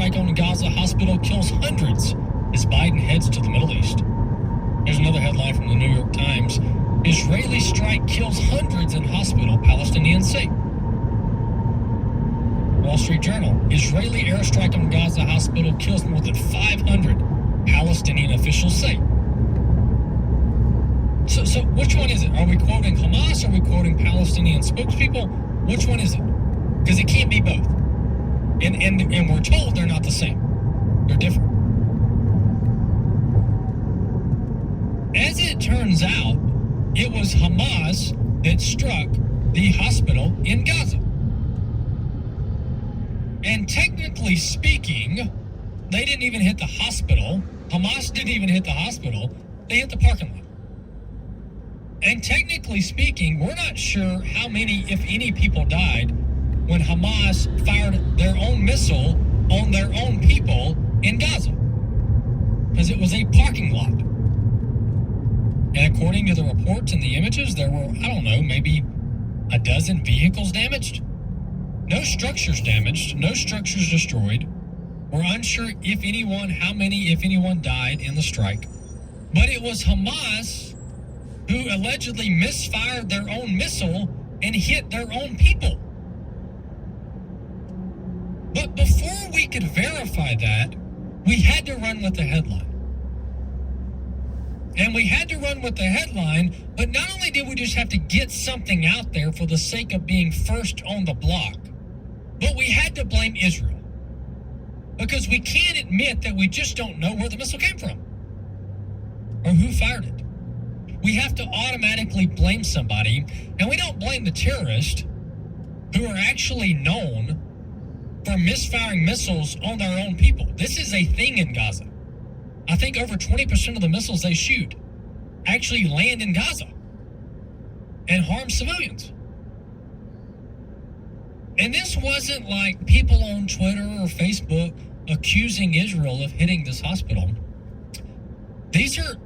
airstrike on Gaza hospital kills hundreds as Biden heads to the Middle East. Here's another headline from the New York Times. Israeli strike kills hundreds in hospital, Palestinians say. Wall Street Journal. Israeli airstrike on Gaza hospital kills more than 500, Palestinian officials say. So which one is it? Are we quoting Hamas? Are we quoting Palestinian spokespeople? Which one is it? Because it can't be both. And we're told they're not the same. They're different. As it turns out, it was Hamas that struck the hospital in Gaza. And technically speaking, they didn't even hit the hospital. Hamas didn't even hit the hospital. They hit the parking lot. And technically speaking, we're not sure how many, if any, people died when Hamas fired their own missile on their own people in Gaza. Because it was a parking lot. And according to the reports and the images, there were, I don't know, maybe a dozen vehicles damaged. No structures damaged, no structures destroyed. We're unsure if anyone, how many, if anyone, died in the strike. But it was Hamas who allegedly misfired their own missile and hit their own people. But before we could verify that, we had to run with the headline. And we had to run with the headline, but not only did we just have to get something out there for the sake of being first on the block, but we had to blame Israel. Because we can't admit that we just don't know where the missile came from or who fired it. We have to automatically blame somebody, and we don't blame the terrorists who are actually known for misfiring missiles on their own people. This is a thing in Gaza. I think over 20% of the missiles they shoot actually land in Gaza and harm civilians. And this wasn't like people on Twitter or Facebook accusing Israel of hitting this hospital. These are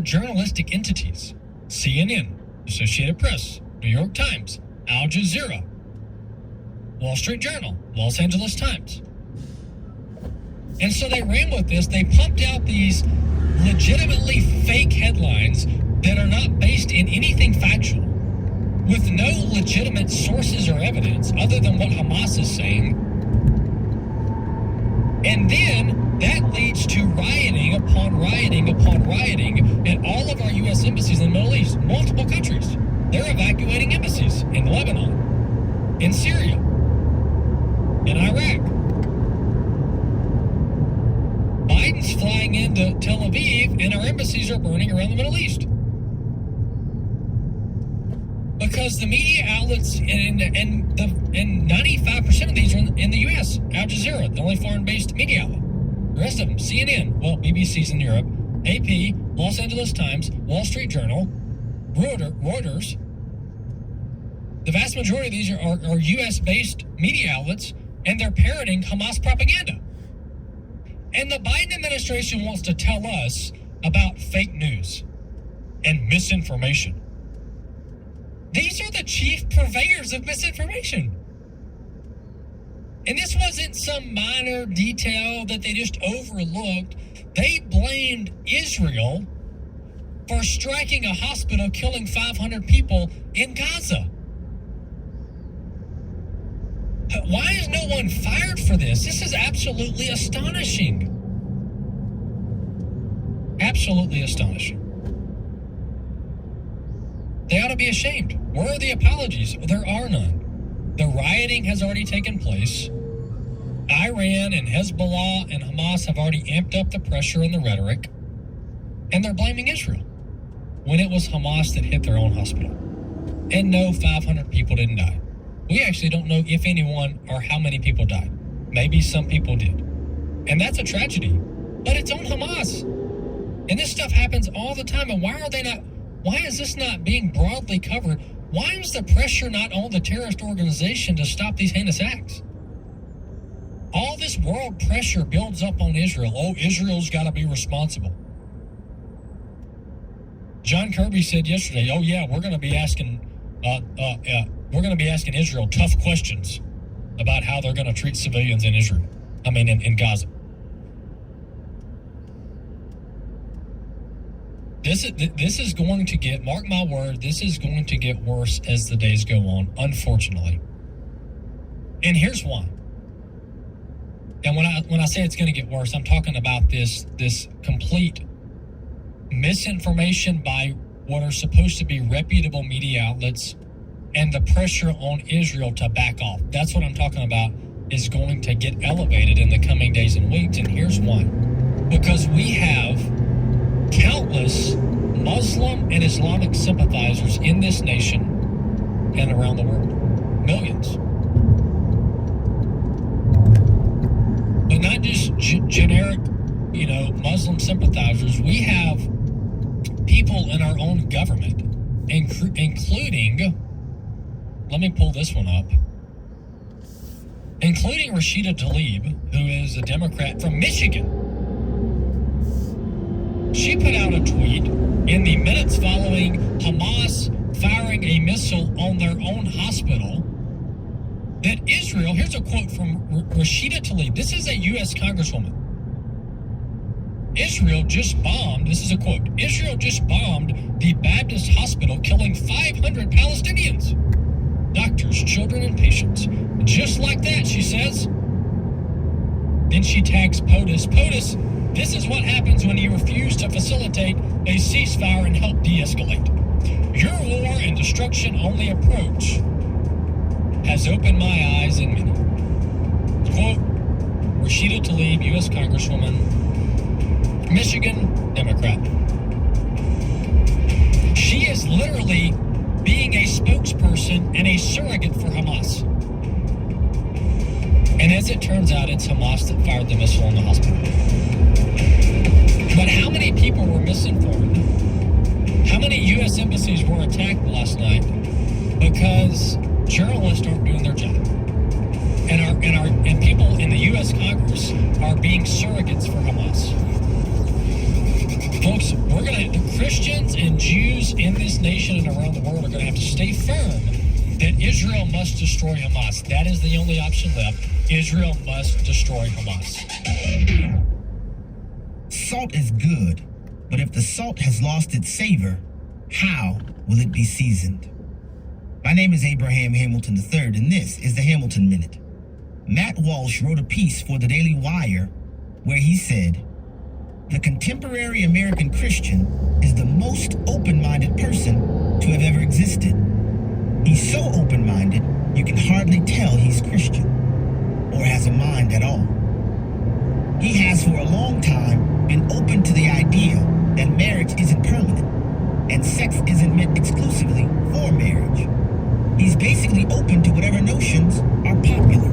journalistic entities. CNN, Associated Press, New York Times, Al Jazeera, Wall Street Journal, Los Angeles Times. And so they ran with this. They pumped out these legitimately fake headlines that are not based in anything factual, with no legitimate sources or evidence other than what Hamas is saying. And then that leads to rioting upon rioting upon rioting at all of our U.S. embassies in the Middle East, multiple countries. They're evacuating embassies in Lebanon, in Syria, in Iraq. Biden's flying into Tel Aviv, and our embassies are burning around the Middle East. Because the media outlets and 95% of these are in the U.S. Al Jazeera, the only foreign-based media outlet. The rest of them, CNN, well, BBC's in Europe, AP, Los Angeles Times, Wall Street Journal, Reuters. The vast majority of these are U.S.-based media outlets, and they're parroting Hamas propaganda. And the Biden administration wants to tell us about fake news and misinformation. These are the chief purveyors of misinformation. And this wasn't some minor detail that they just overlooked. They blamed Israel for striking a hospital, killing 500 people in Gaza. Why is no one fired for this? This is absolutely astonishing. Absolutely astonishing. They ought to be ashamed. Where are the apologies? There are none. The rioting has already taken place. Iran and Hezbollah and Hamas have already amped up the pressure and the rhetoric, and they're blaming Israel when it was Hamas that hit their own hospital. And no, 500 people didn't die. We actually don't know if anyone or how many people died. Maybe some people did. And that's a tragedy. But it's on Hamas. And this stuff happens all the time. And why is this not being broadly covered? Why is the pressure not on the terrorist organization to stop these heinous acts? All this world pressure builds up on Israel. Oh, Israel's got to be responsible. John Kirby said yesterday, oh yeah, we're going to be asking Israel tough questions about how they're going to treat civilians in Israel. in Gaza. This is going to get, mark my word, this is going to get worse as the days go on, unfortunately. And here's why. And when I say it's going to get worse, I'm talking about this complete misinformation by what are supposed to be reputable media outlets and the pressure on Israel to back off. That's what I'm talking about is going to get elevated in the coming days and weeks. And here's why. Because we have countless Muslim and Islamic sympathizers in this nation and around the world. Millions. But not just generic, Muslim sympathizers. We have people in our own government, including, let me pull this one up, including Rashida Tlaib, who is a Democrat from Michigan. She put out a tweet in the minutes following Hamas firing a missile on their own hospital that Israel, here's a quote from Rashida Tlaib. This is a U.S. Congresswoman. Israel just bombed, this is a quote, Israel just bombed the Baptist hospital, killing 500 Palestinians. Doctors, children, and patients. Just like that, she says. Then she tags POTUS. POTUS, this is what happens when you refuse to facilitate a ceasefire and help de-escalate. Your war and destruction only approach has opened my eyes in many. Quote, Rashida Tlaib, U.S. Congresswoman, Michigan, Democrat. She is literally being a spokesperson and a surrogate for Hamas. And as it turns out, it's Hamas that fired the missile on the hospital. But how many people were misinformed? How many U.S. embassies were attacked last night because journalists aren't doing their job? And people in the U.S. Congress are being surrogates for Hamas. Folks, the Christians and Jews in this nation and around the world are going to have to stay firm that Israel must destroy Hamas. That is the only option left. Israel must destroy Hamas. Salt is good, but if the salt has lost its savor, how will it be seasoned? My name is Abraham Hamilton III, and this is the Hamilton Minute. Matt Walsh wrote a piece for the Daily Wire where he said, "The contemporary American Christian is the most open-minded person to have ever existed. He's so open-minded, you can hardly tell he's Christian or has a mind at all. He has for a long time been open to the idea that marriage isn't permanent and sex isn't meant exclusively for marriage. He's basically open to whatever notions are popular.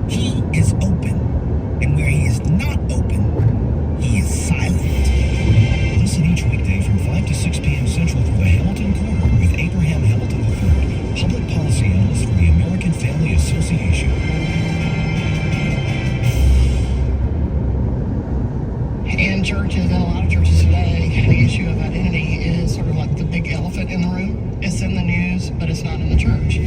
He is open, and where he is not open, he is silent." Listen each weekday from 5 to 6 p.m. Central for the Hamilton Corner with Abraham Hamilton III, public policy analyst for the American Family Association. In churches, and a lot of churches today, the issue of identity is sort of like the big elephant in the room. It's in the news, but it's not in the church.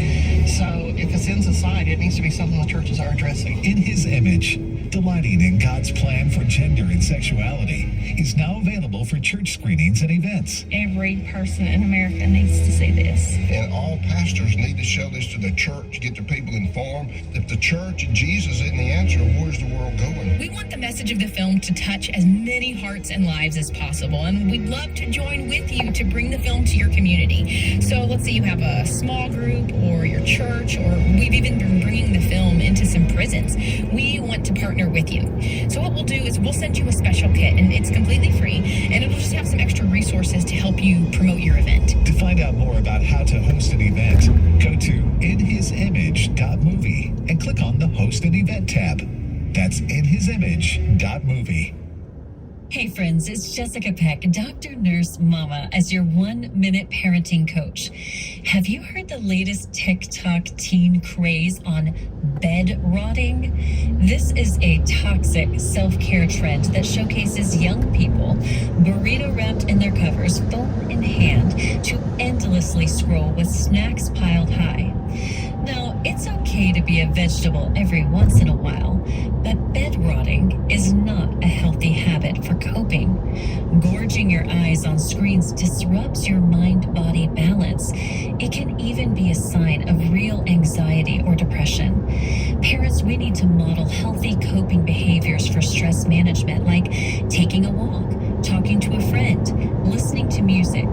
So if it's in society, it needs to be something the churches are addressing. In His Image, delighting in God's plan for gender and sexuality, is now available for church screenings and events. Every person in America needs to see this. And all pastors need to show this to the church, get their people informed. If the church and Jesus isn't the answer, where's the world going? We want the message of the film to touch as many hearts and lives as possible, and we'd love to join with you to bring the film to your community. So let's say you have a small group or your church, or we've even been bringing the film into some prisons. We want to partner with you. So what we'll do is we'll send you a special kit, and it's completely free, and it'll just have some extra resources to help you promote your event. To find out more about how to host an event, go to inhisimage.movie and click on the Host an Event tab. That's inhisimage.movie. Hey friends, it's Jessica Peck, Dr. Nurse Mama, as your 1-minute parenting coach. Have you heard the latest TikTok teen craze on bed rotting? This is a toxic self-care trend that showcases young people, burrito wrapped in their covers, phone in hand, to endlessly scroll with snacks piled high. Now, it's okay to be a vegetable every once in a while, But bed rotting is not a healthy habit for coping. Gorging your eyes on screens disrupts your mind-body balance. It can even be a sign of real anxiety or depression. Parents, we need to model healthy coping behaviors for stress management, like taking a walk, talking to a friend, listening to music,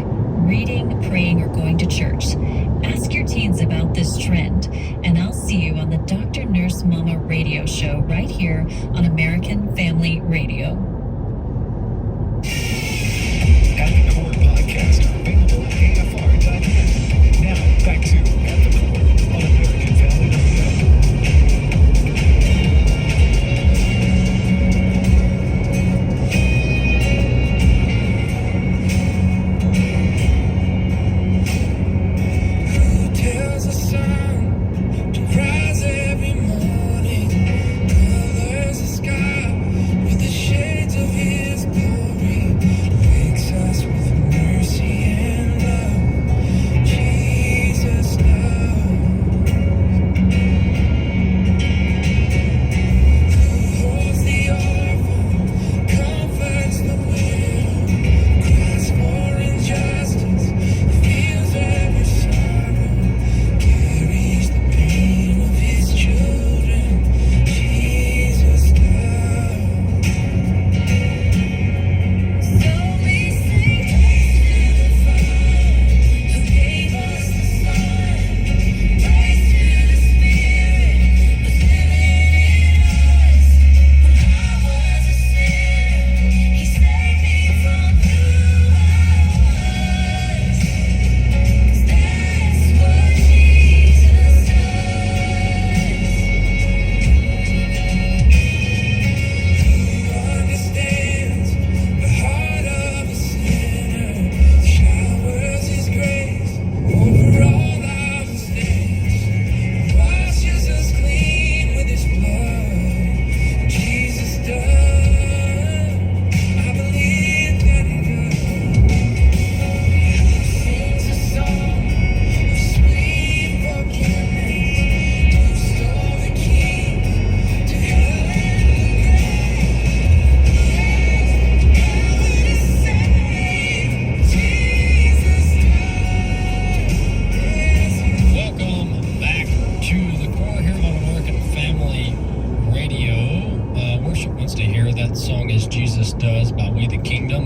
reading, praying, or going to church. Ask your teens about this trend, and I'll see you on the Dr. Nurse Mama radio show right here on American Family Radio. At the Core podcast, available at AFR.net. Now, back to At the Core on American Family Radio.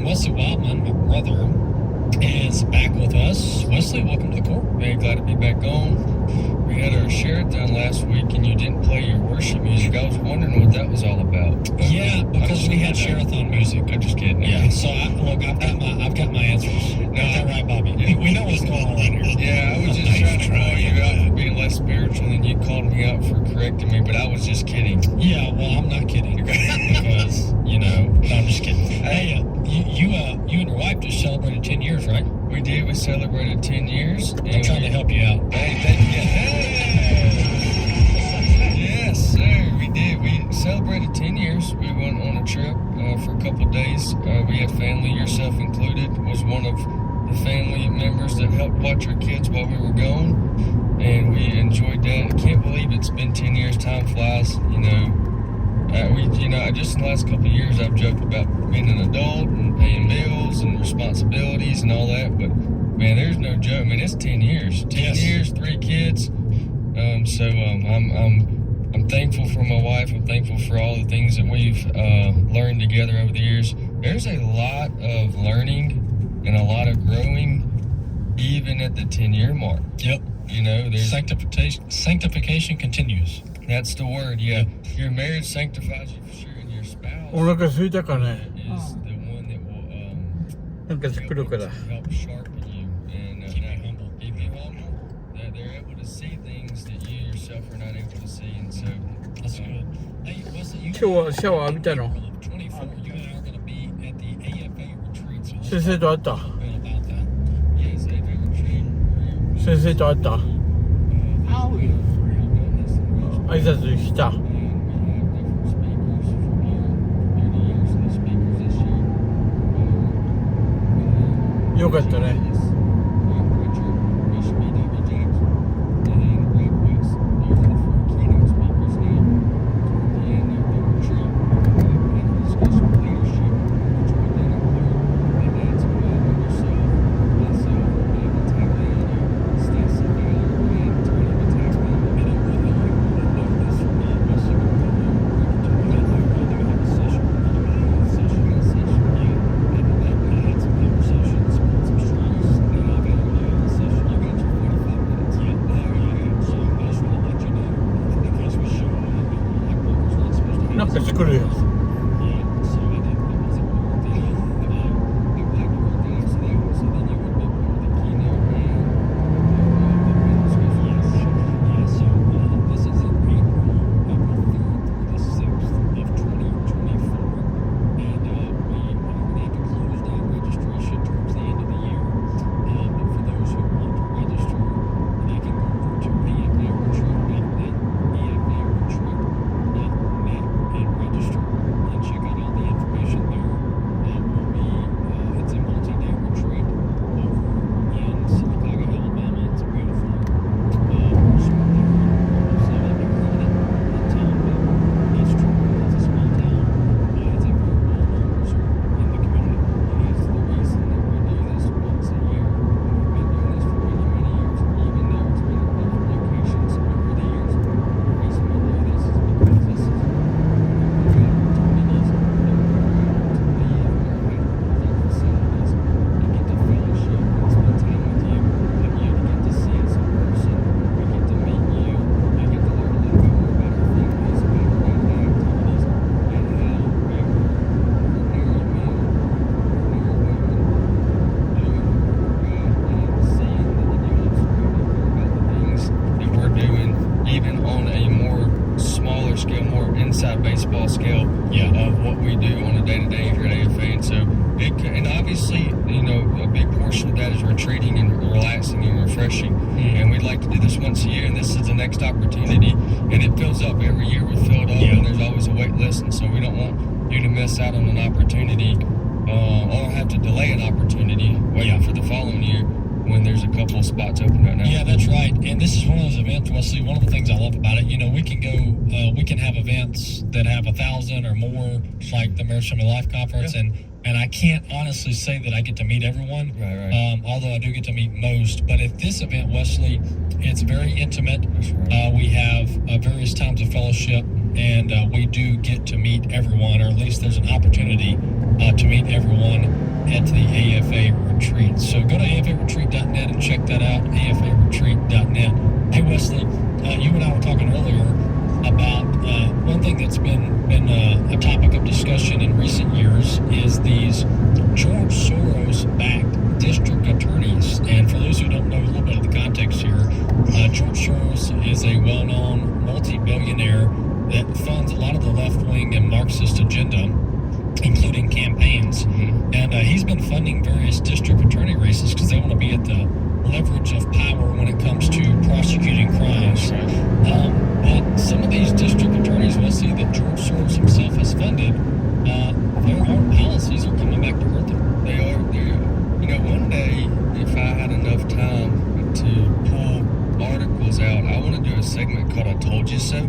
Wesley Wildman, my brother, is back with us. Wesley, welcome to the Core. Very glad to be back on. We had our share-it-down last week, and you didn't play your worship music. I was wondering what that was all about. Yeah, because we had share-a-thon music. I'm just kidding. Yeah, so I've got my answers. Got that right, Bobby? Yeah. We know what's going on around here. Yeah, I was just trying to call you out for being less spiritual, and you called me out for correcting me, but I was just kidding. Yeah, well, I'm not kidding. Because, no, I'm just kidding. Hey, you and your wife just celebrated 10 years, right? We did. We celebrated 10 years. I'm trying to help you out. Hey, thank you. Hey! Yes, sir. We did. We celebrated 10 years. We went on a trip for a couple of days. We had family, yourself included, was one of the family members that helped watch our kids while we were gone. And we enjoyed that. I can't believe it's been 10 years. Time flies, just in the last couple of years, I've joked about being an adult and paying bills and responsibilities and all that, but man, there's no joke. Man, it's 10 years. 10 years, 3 kids. I'm thankful for my wife. I'm thankful for all the things that we've learned together over the years. There's a lot of learning and a lot of growing, even at the 10-year mark. Yep. There's sanctification continues. That's the word. Yeah. Your marriage sanctifies you for sure, and your spouse お腹空いたかね is the one that will なんか作るから help sharpen you and Keep you humble. Keep you humble. They're able to see things that you yourself are not able to see, and so That's good. Hey, Wesley, you 今日はシャワー浴びたの 24, you and I are going to be at the AFA retreat. So let's 先生と会った talk a bit about that. yes, they've retreat. 先生と会った挨拶したよかったね next opportunity, and it fills up every year. We fill it up, and there's always a wait list, and so we don't want you to miss out on an opportunity or have to delay an opportunity waiting for the following year when there's a couple of spots open right now. Yeah, that's right. And this is one of those events, Wesley. One of the things I love about it, we can go, we can have events that have 1,000 or more, like the Marriage Family Life Conference, and I can't honestly say that I get to meet everyone, Right. although I do get to meet most. But at this event, Wesley, it's very intimate. We have various times of fellowship, and we do get to meet everyone, or at least there's an opportunity to meet everyone at the AFA retreat. So go to afaretreat.net and check that out, afaretreat.net. Hey, Wesley, you and I were talking earlier about one thing that's been a topic of discussion in recent years is these George Soros-backed district attorneys. And for those who don't know a little bit of the context here, George Soros is a well-known multi-billionaire that funds a lot of the left-wing and Marxist agenda, including campaigns. And he's been funding various district attorney races because they want to be at the leverage of power when it comes to prosecuting crimes. But some of these district attorneys, Wesley, that George Soros himself has funded, their own policies are coming back to hurt them. They are. One day, if I had enough time to pull articles out, I want to do a segment called "I Told You So."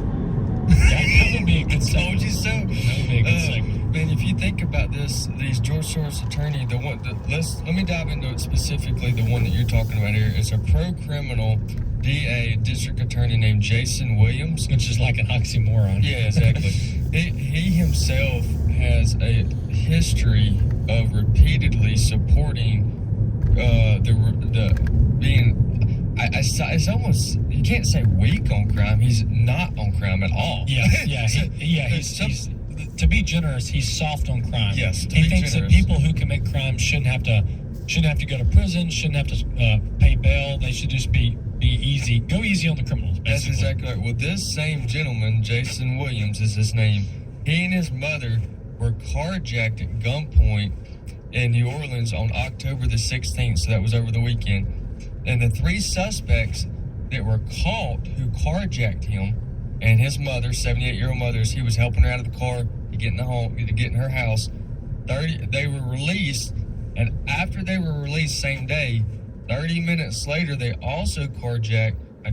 That would be a good segment. Told you so. That would be a good segment. Man, if you think about these George Soros attorney, let me dive into it specifically. The one that you're talking about here is a pro-criminal DA, district attorney named Jason Williams, which is like an oxymoron. Yeah, exactly. he himself has a history of repeatedly supporting the being. It's almost, you can't say weak on crime. He's not on crime at all. He's to be generous, he's soft on crime. Yes, he thinks that people who commit crime shouldn't have to go to prison, shouldn't have to pay bail. They should just be easy, go easy on the criminals. Basically. That's exactly right. Well, this same gentleman, Jason Williams is his name. He and his mother were carjacked at gunpoint in New Orleans on October the 16th. So that was over the weekend. And the three suspects that were caught who carjacked him and his mother, 78-year-old mother, as he was helping her out of the car to get in her house, they were released. And after they were released same day, 30 minutes later, they also carjacked a